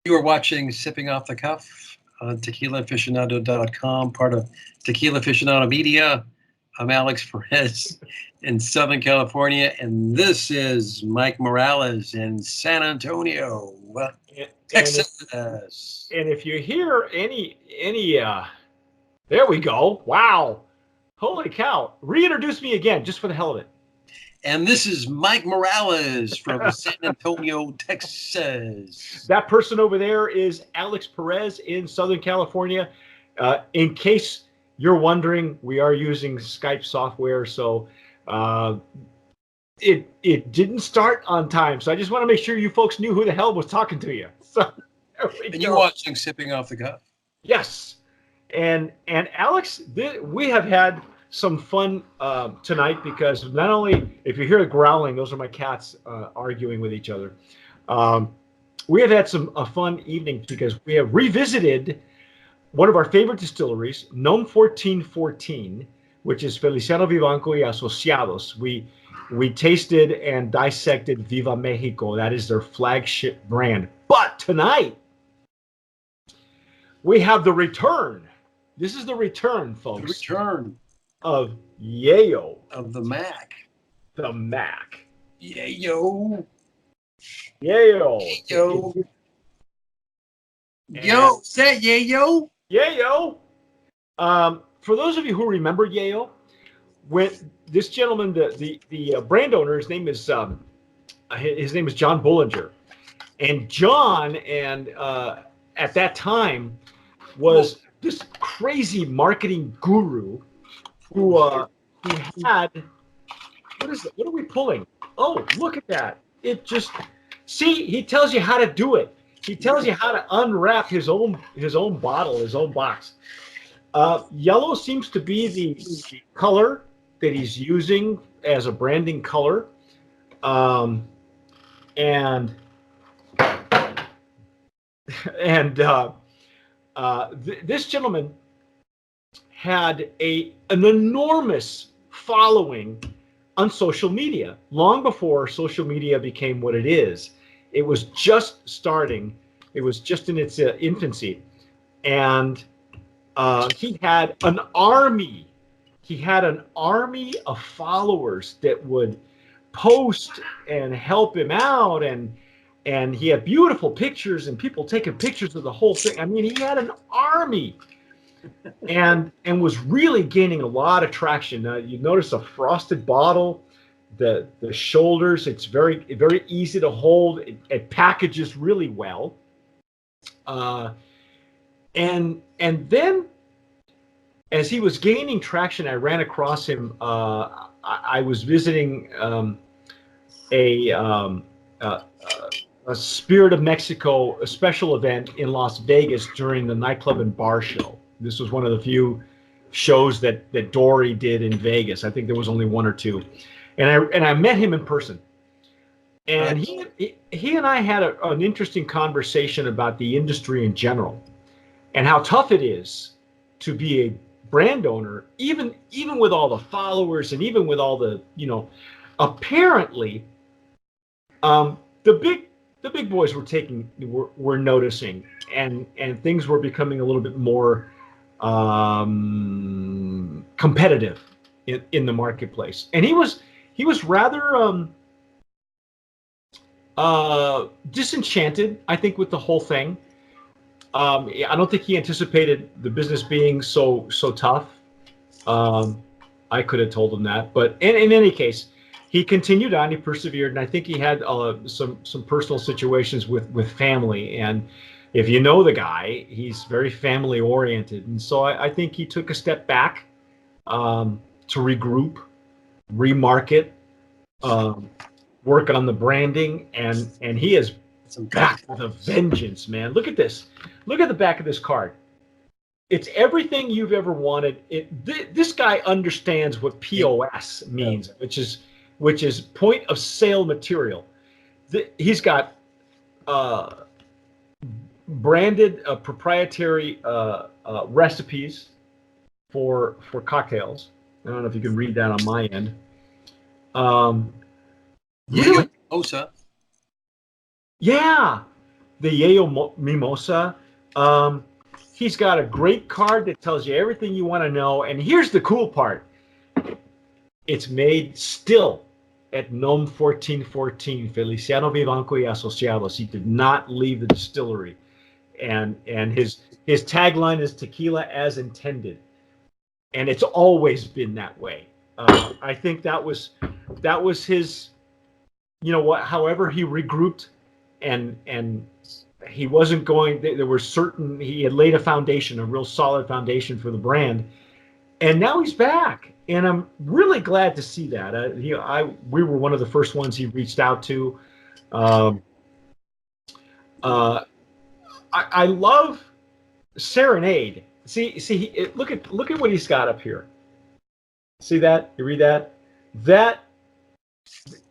You are watching Sipping Off the Cuff on TequilaAficionado.com, part of Tequila Aficionado Media. I'm Alex Perez in Southern California, and this is Mike Morales in San Antonio, Texas. And if you hear any, there we go. Wow. Holy cow. Reintroduce me again, just for the hell of it. And this is Mike Morales from San Antonio, Texas. That person over there is Alex Perez in Southern California. In case you're wondering, we are using Skype software, so it didn't start on time. So I just want to make sure you folks knew who the hell was talking to you. So and you're watching Sipping Off the Cuff. Yes. And Alex, we have had some fun tonight, because not only, if you hear the growling, those are my cats arguing with each other. We have had a fun evening because we have revisited one of our favorite distilleries, NOM 1414, which is Feliciano Vivanco y Asociados. We tasted and dissected Viva Mexico. That is their flagship brand. But tonight, we have the return. This is the return, folks. The return of Yeyo. Of the Mac. The Mac. Yeyo. Yeyo. Yeyo. Yo, is that Yeyo? Yeyo. For those of you who remember Yeyo, when this gentleman, the brand owner, his name is John Bullinger, and John, at that time, was this crazy marketing guru who had, what is it? What are we pulling? Oh, look at that. It just, see, he tells you how to do it. He tells you how to unwrap his own bottle, his own box. Yellow seems to be the color that he's using as a branding color. This gentleman had an enormous following on social media long before social media became what it is. It was just starting. It was just in its infancy. And he had an army. He had an army of followers that would post and help him out, and he had beautiful pictures and people taking pictures of the whole thing. I mean, he had an army, and was really gaining a lot of traction. You notice a frosted bottle, the shoulders. It's very, very easy to hold. It packages really well. And then as he was gaining traction, I ran across him. I was visiting a Spirit of Mexico, a special event in Las Vegas during the nightclub and bar show. This was one of the few shows that Dory did in Vegas. I think there was only one or two, and I met him in person, and he and I had an interesting conversation about the industry in general, and how tough it is to be a brand owner, even with all the followers and even with all the, apparently, the big boys were noticing, and things were becoming a little bit more competitive in the marketplace. And he was rather disenchanted, I think, with the whole thing. I don't think he anticipated the business being so tough. I could have told him that, but in any case, he continued on. He persevered, and I think he had some personal situations with family. And if you know the guy, he's very family oriented, and so I think he took a step back to regroup, remarket, work on the branding, and he is back with a vengeance, man. Look at this. Look at the back of this card. It's everything you've ever wanted. This guy understands what POS means, which is point of sale material. He's got branded proprietary recipes for cocktails. I don't know if you can read that on my end. Really? Osa. Yeah. the Yeyo Mimosa. He's got a great card that tells you everything you want to know. And here's the cool part. It's made still at NOM 1414, Feliciano Vivanco y Asociados. He did not leave the distillery. And his tagline is tequila as intended. And it's always been that way. I think that was his, you know what, however he regrouped and he wasn't going, there were certain, he had laid a foundation, a real solid foundation for the brand. And now he's back. And I'm really glad to see that. We were one of the first ones he reached out to. I love Serenade. Look at what he's got up here. See that? You read that? That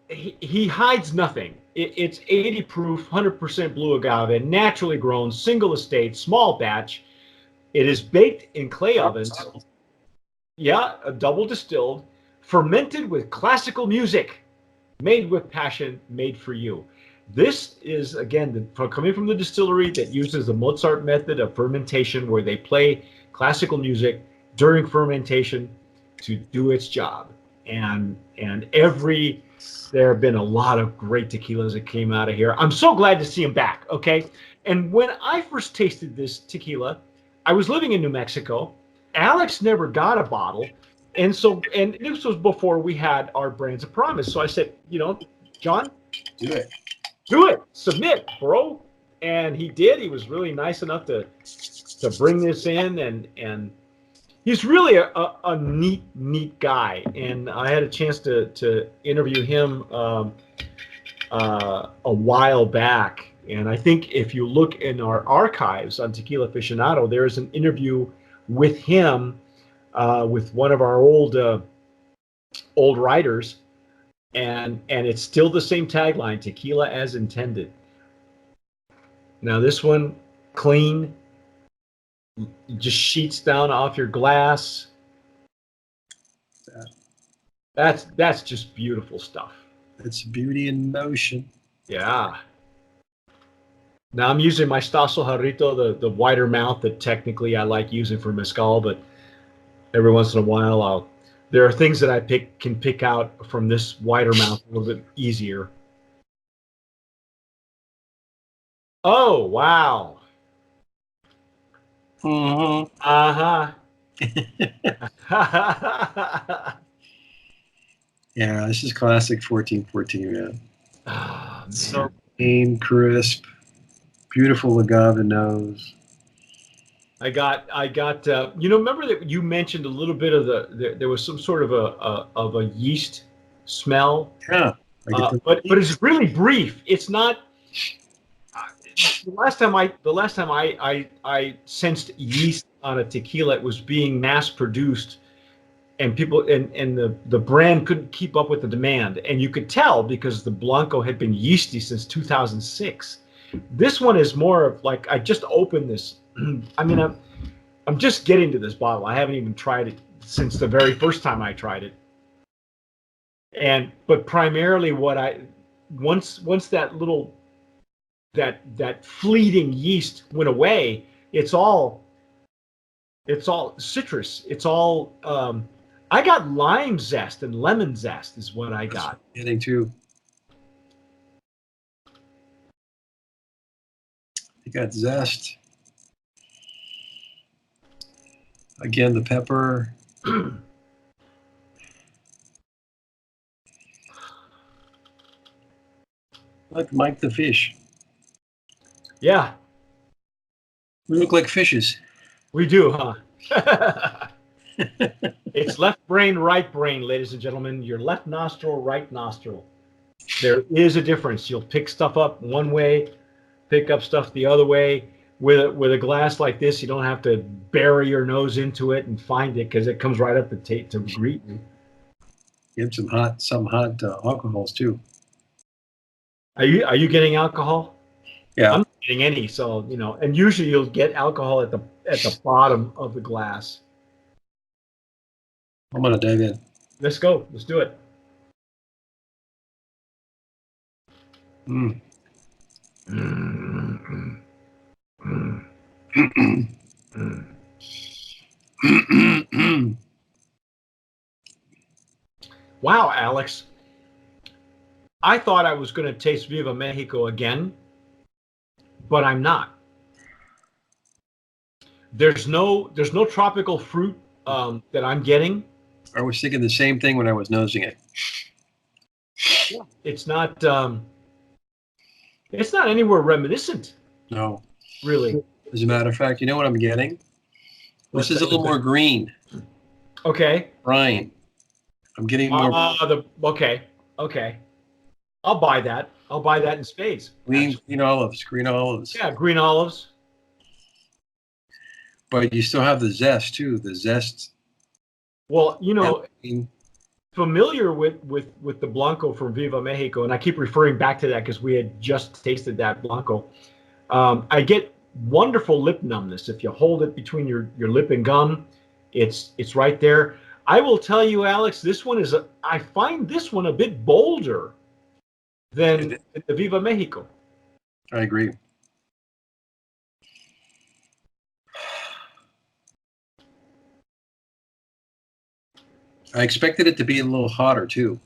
he hides nothing. It's 80 proof, 100% blue agave, naturally grown, single estate, small batch. It is baked in clay ovens. Yeah, a double distilled, fermented with classical music, made with passion, made for you. This is, again, coming from the distillery that uses the Mozart method of fermentation, where they play classical music during fermentation to do its job. And there have been a lot of great tequilas that came out of here. I'm so glad to see him back, okay? And when I first tasted this tequila, I was living in New Mexico. Alex never got a bottle. And this was before we had our Brands of Promise. So I said, John, do it, submit, bro. And he did. He was really nice enough to bring this in, and he's really a neat guy. And I had a chance to interview him a while back. And I think if you look in our archives on Tequila Aficionado, there's an interview with him, with one of our old writers, and it's still the same tagline: tequila as intended. Now this one, clean, just sheets down off your glass. That's just beautiful stuff. It's beauty in motion. Yeah. Now I'm using my Stasso Jarrito, the wider mouth that technically I like using for mezcal, but every once in a while there are things that I can pick out from this wider mouth a little bit easier. Oh, wow. Mm-hmm. Yeah, this is classic 1414, man. Oh, man. So clean, crisp, beautiful agave nose. I got. Remember that you mentioned a little bit of there was some sort of a yeast smell. Yeah, but it's really brief. It's not. The last time I sensed yeast on a tequila, it was being mass produced, and people and the brand couldn't keep up with the demand, and you could tell because the Blanco had been yeasty since 2006. This one is more of like, I just opened this. I mean, I'm just getting to this bottle. I haven't even tried it since the very first time I tried it. But primarily once that little that fleeting yeast went away, it's all citrus. It's all I got lime zest and lemon zest is what I got. Getting to. You got zest. Again, the pepper. Like Mike the fish. Yeah. We look like fishes. We do, huh? It's left brain, right brain, ladies and gentlemen. Your left nostril, right nostril. There is a difference. You'll pick stuff up one way, pick up stuff the other way. With a glass like this, you don't have to bury your nose into it and find it, because it comes right up to greet you. Give some hot alcohols too. Are you getting alcohol? Yeah. I'm not getting any, so and usually you'll get alcohol at the bottom of the glass. I'm gonna dive in. Let's go. Let's do it. Mm, mm, mm. Wow, Alex. I thought I was going to taste Viva Mexico again, but I'm not. There's no tropical fruit that I'm getting. I was thinking the same thing when I was nosing it. It's not. It's not anywhere reminiscent. No. Really. As a matter of fact, you know what I'm getting? This is a little more green. Okay. Ryan. I'm getting more. Okay. I'll buy that. I'll buy that in spades. Green olives. Green olives. Yeah, green olives. But you still have the zest too. The zest. Well, familiar with the Blanco from Viva Mexico, and I keep referring back to that because we had just tasted that Blanco. I get wonderful lip numbness if you hold it between your lip and gum. It's right there. I will tell you, Alex, this one I find this one a bit bolder than the Viva Mexico. I agree. I expected it to be a little hotter too.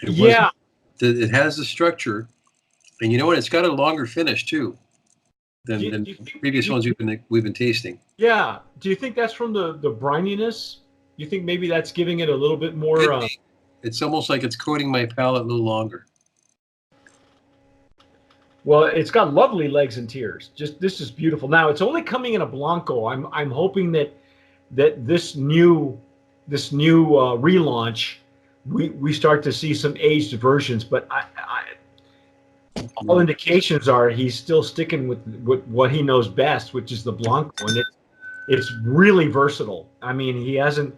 It has the structure, and you know what? It's got a longer finish too than previous ones we've been tasting. Yeah. Do you think that's from the brininess? You think maybe that's giving it a little bit more? It's almost like it's coating my palate a little longer. Well, it's got lovely legs and tears. This is beautiful. Now it's only coming in a Blanco. I'm hoping that this new relaunch we start to see some aged versions. But all indications are he's still sticking with what he knows best, which is the Blanco, and it's really versatile. I mean, he hasn't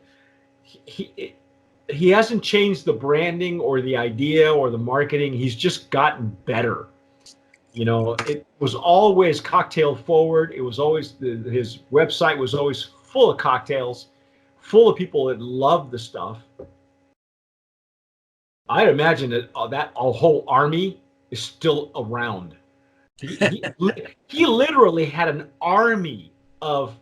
changed the branding or the idea or the marketing. He's just gotten better. It was always cocktail forward. It was always his website was always full of cocktails, full of people that loved the stuff. I imagine that a whole army is still around. He literally had an army of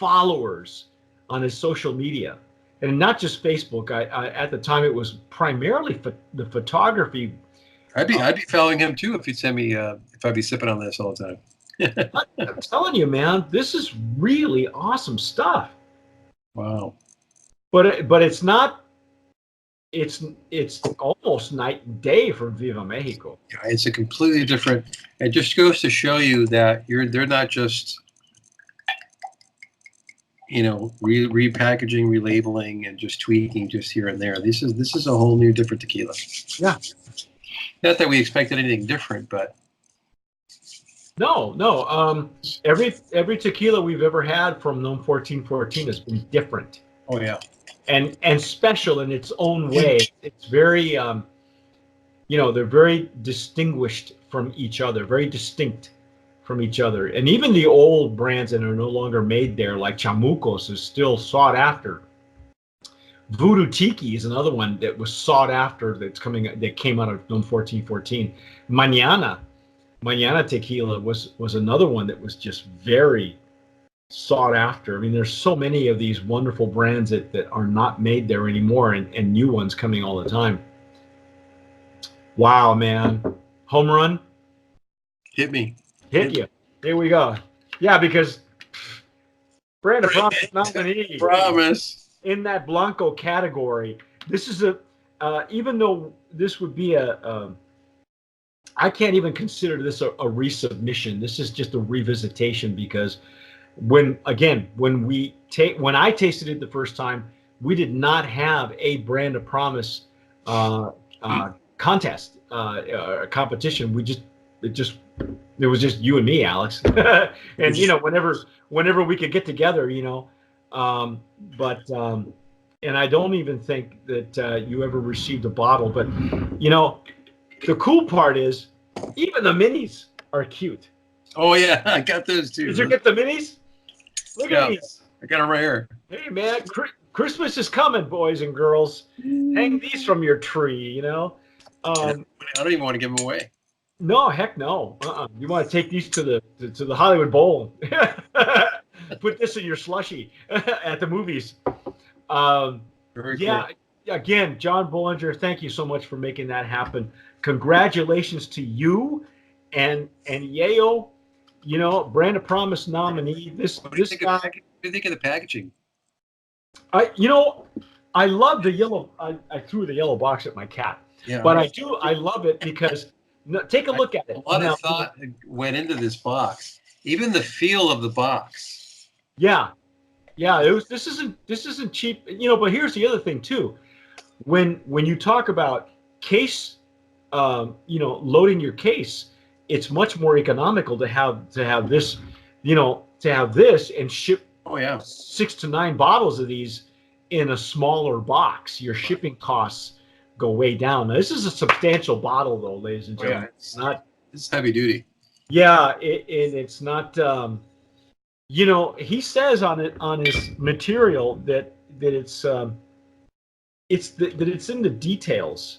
followers on his social media, and not just Facebook. At the time, it was primarily the photography. I'd be following him too if he'd send me if I'd be sipping on this all the time. I'm telling you, man, this is really awesome stuff. Wow. But it's not. It's almost night and day from Viva Mexico. Yeah, it's a completely different. It just goes to show you that they're not just repackaging, relabeling, and just tweaking just here and there. This is a whole new different tequila. Yeah. Not that we expected anything different, but no. Every tequila we've ever had from NOM 1414 has been different. Oh yeah. And special in its own way. It's very, they're very distinguished from each other, very distinct from each other. And even the old brands that are no longer made there, like Chamucos, is still sought after. Voodoo Tiki is another one that was sought after that came out of NOM 1414. Mañana Tequila was another one that was just very sought after. I mean, there's so many of these wonderful brands that are not made there anymore, and new ones coming all the time. Wow, man. Home run? Hit me. Hit you. Here we go. Yeah, because brand of promise nominee. Promise. In that Blanco category, this is even though this would be I can't even consider this a resubmission. This is just a revisitation because when I tasted it the first time, we did not have a brand of promise contest competition. It was just you and me, Alex, and whenever we could get together, and I don't even think that you ever received a bottle. But the cool part is even the minis are cute. Oh yeah, I got those too. Did you get the minis? Look at these. I got them right here. Hey man, Christmas is coming, boys and girls. Hang these from your tree. I don't even want to give them away. No, heck no. You want to take these to the Hollywood Bowl? Put this in your slushy at the movies. Um, Very yeah. cool. Again, John Bollinger, thank you so much for making that happen. Congratulations to you and Yeyo. You know, Brand of Promise nominee. This What do you this think of guy. what do you think of the packaging? I love the yellow. I threw the yellow box at my cat, Yeah, but I love it because take a look at a it lot of now. thought went into this box. Even the feel of the box. Yeah, yeah. This isn't cheap. But here's the other thing too. When you talk about case, loading your case, it's much more economical to have this, to have this and ship Oh yeah. 6 to 9 bottles of these in a smaller box. Your shipping costs go way down. Now, this is a substantial bottle, though, ladies and Oh yeah. gentlemen. Not, It's heavy duty. yeah, it's not. He says on his material that that it's in the details,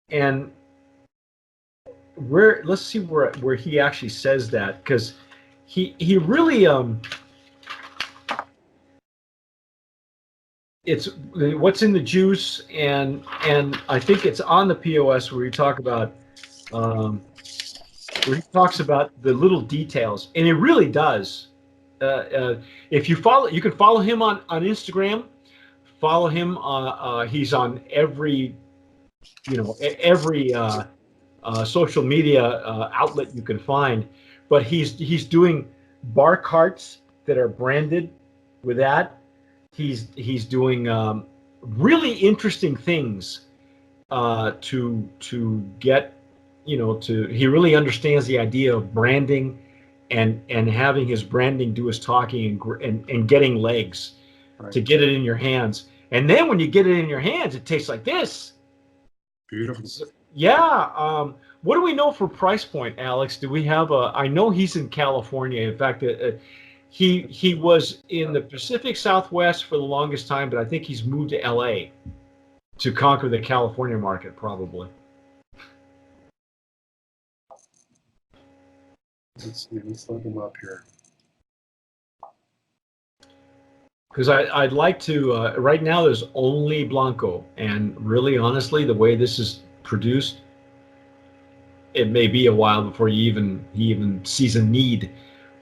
and let's see where he actually says that, because he really it's what's in the juice, and I think it's on the POS where you talk about um, where he talks about the little details, and it really does. If you can follow him on Instagram. Follow him. He's on every social media outlet you can find, but he's doing bar carts that are branded with that. He's doing really interesting things to get, he really understands the idea of branding and having his branding do his talking and getting legs Right. to get it in your hands. And then when you get it in your hands, it tastes like this. Beautiful. Yeah. What do we know for price point, Alex? Do we have a? I know he's in California. In fact, he was in the Pacific Southwest for the longest time, but I think he's moved to LA to conquer the California market, probably. Let's see. Let's look him up here. Because I'd like to. Right now, there's only Blanco, and really, honestly, the way this is produced, it may be a while before he even sees a need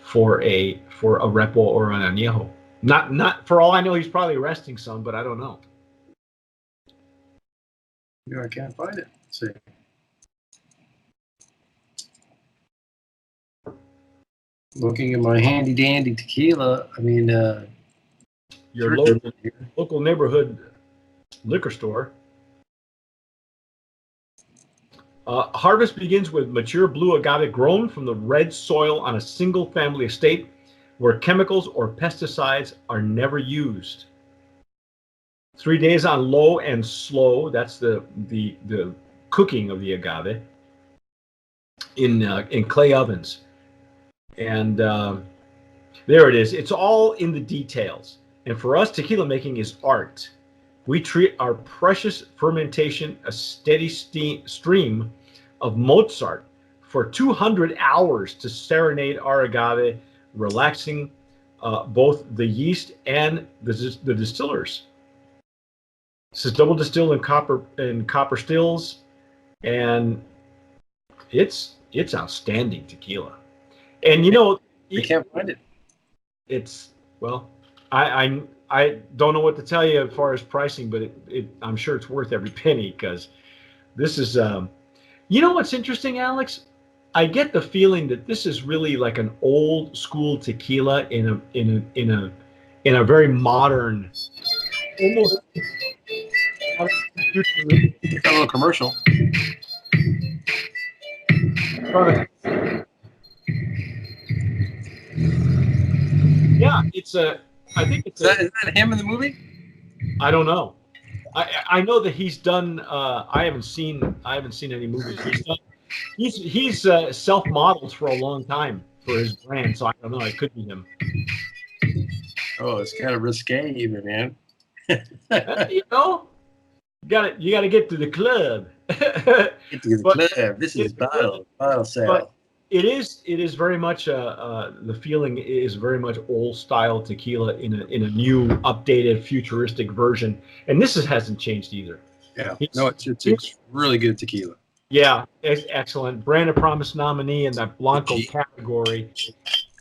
for a repo or an añejo. Not for all I know, he's probably resting some, but I don't know. Yeah, I can't find it. Let's see. Looking at my handy dandy tequila. I mean, Your local neighborhood liquor store. Harvest begins with mature blue agave grown from the red soil on a single family estate where chemicals or pesticides are never used. 3 days on low and slow. That's the cooking of the agave in clay ovens. And there it is. It's all in the details. And for us, tequila making is art. We treat our precious fermentation a steady stream of Mozart for 200 hours to serenade our agave, relaxing both the yeast and the distillers. This is double distilled in copper stills, and it's outstanding tequila. And I can't find it. it's well, I don't know what to tell you as far as pricing, but I'm sure it's worth every penny, because this is what's interesting, Alex? I get the feeling that this is really like an old school tequila in a very modern, almost. Got a little commercial. Yeah, I think it's Is that him in the movie? I don't know. I know that he's done. I haven't seen any movies. He's self-modeled for a long time for his brand, so I don't know. It could be him. Oh, it's kind of risque, even, man. You got to get to the club. Get to the But club. This is bottle but sale. it is very much the feeling is very much old style tequila in a new, updated, futuristic version, and hasn't changed either. Yeah. It's, No, it's really good tequila. yeah, excellent. Brand of Promise nominee in that Blanco category.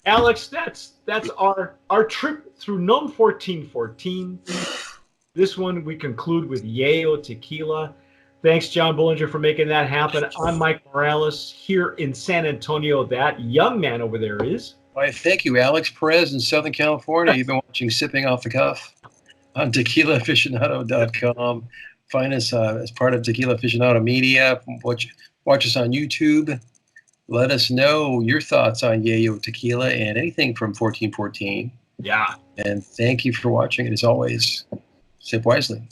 Alex, that's our trip through NOM 1414. This one we conclude with Yeyo Tequila. Thanks, John Bullinger, for making that happen. I'm Mike Morales here in San Antonio. That young man over there is. Why, thank you, Alex Perez in Southern California. You've been watching Sipping Off the Cuff on TequilaAficionado.com. Find us as part of Tequila Aficionado Media. Watch us on YouTube. Let us know your thoughts on Yeyo Tequila and anything from 1414. Yeah. And thank you for watching. And as always, sip wisely.